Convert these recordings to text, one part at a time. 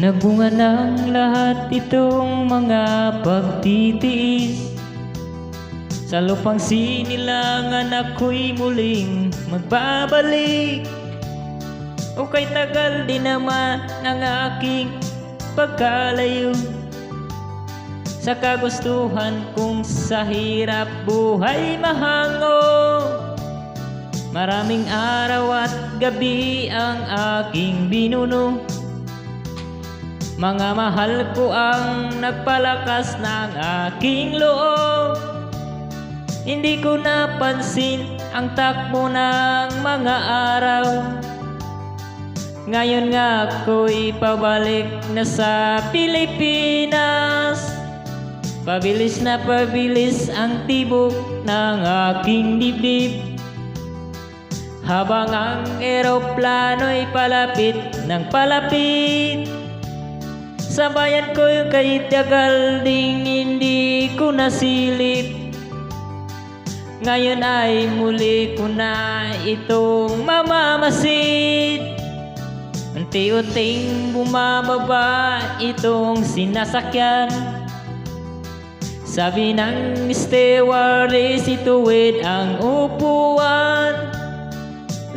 Nagbunga ng lahat itong mga pagtitiis. Sa lupang sinilangan ako'y muling magbabalik. O kay tagal din naman ang aking pagkalayo sa kagustuhan kong sa hirap buhay mahango. Maraming araw at gabi ang aking binuno. Mga mahal ko ang nagpalakas ng aking loob. Hindi ko napansin ang takbo ng mga araw. Ngayon nga ako'y pabalik na sa Pilipinas. Pabilis na pabilis ang tibok ng aking dibdib, habang ang eroplano'y palapit ng palapit. Sa bayan ko kay tagal ding hindi ko nasilip. Ngayon ay muli ko na itong mamamasid. Unti-unting bumababa itong sinasakyan. Sabi ng stewardess, ituwid ang upuan.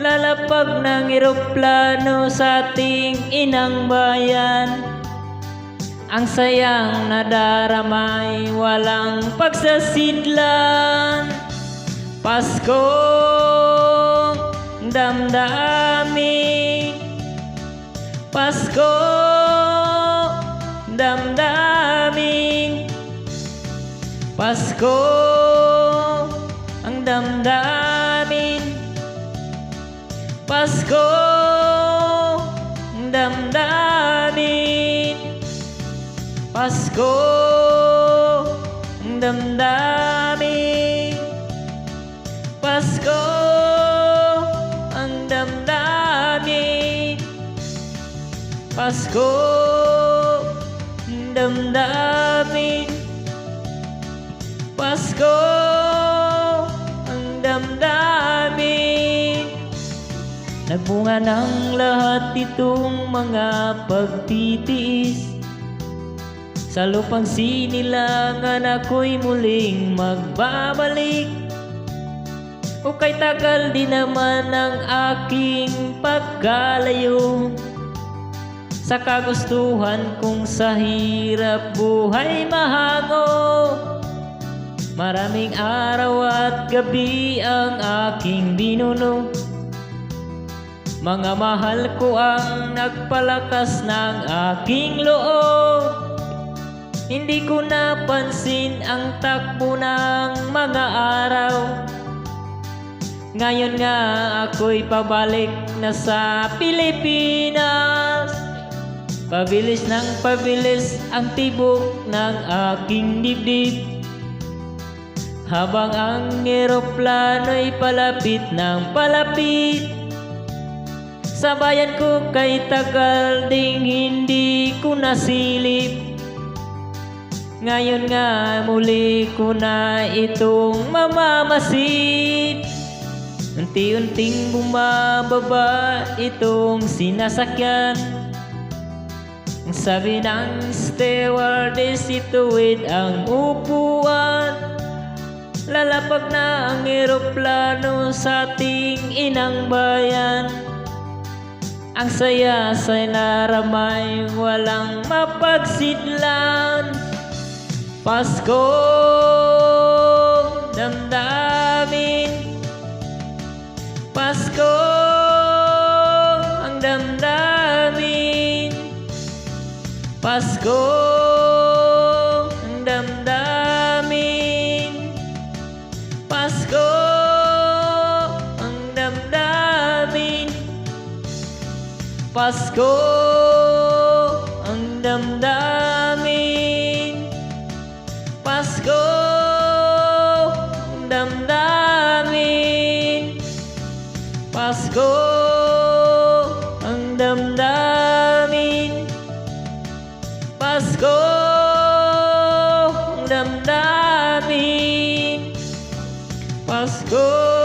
Lalapag ng eroplano sa ating inang bayan. Ang sayang nadaramay walang pagsasidlan. Paskong damdamin, Paskong damdamin, Pasko ang damdamin, Pasko ang damdamin, Pasko ang damdamin, Pasko ang damdamin, Pasko ang damdamin, Pasko ang damdamin. Nagbunga ng lahat itong mga pagtitiis. Sa lupang sinilangan ako'y muling magbabalik. O kay tagal din naman ang aking pagkalayo sa kagustuhan kong sa hirap buhay mahango. Maraming araw at gabi ang aking binuno. Mga mahal ko ang nagpalakas ng aking loob. Hindi ko napansin ang takbo ng mga araw. Ngayon nga ako'y pabalik na sa Pilipinas. Pabilis ng pabilis ang tibok ng aking dibdib, habang ang eroplano'y palapit ng palapit. Sa bayan ko kay tagal ding hindi ko nasilip. Ngayon nga muli ko na itong mamamasid. Unti-unting bumababa itong sinasakyan. Sabi ng stewardess, ituwid ang upuan. Lalapag na ang eroplano sa ating inang bayan. Ang saya sa naramay walang mapagsidlan. Pasko damdamin, Pasko ang damdamin, Pasko ang damdamin, Pasko ang damdamin, Pasko ang damdamin, Pasko ang damdamin, Pasko ang damdamin, Pasko ang damdamin, Pasko.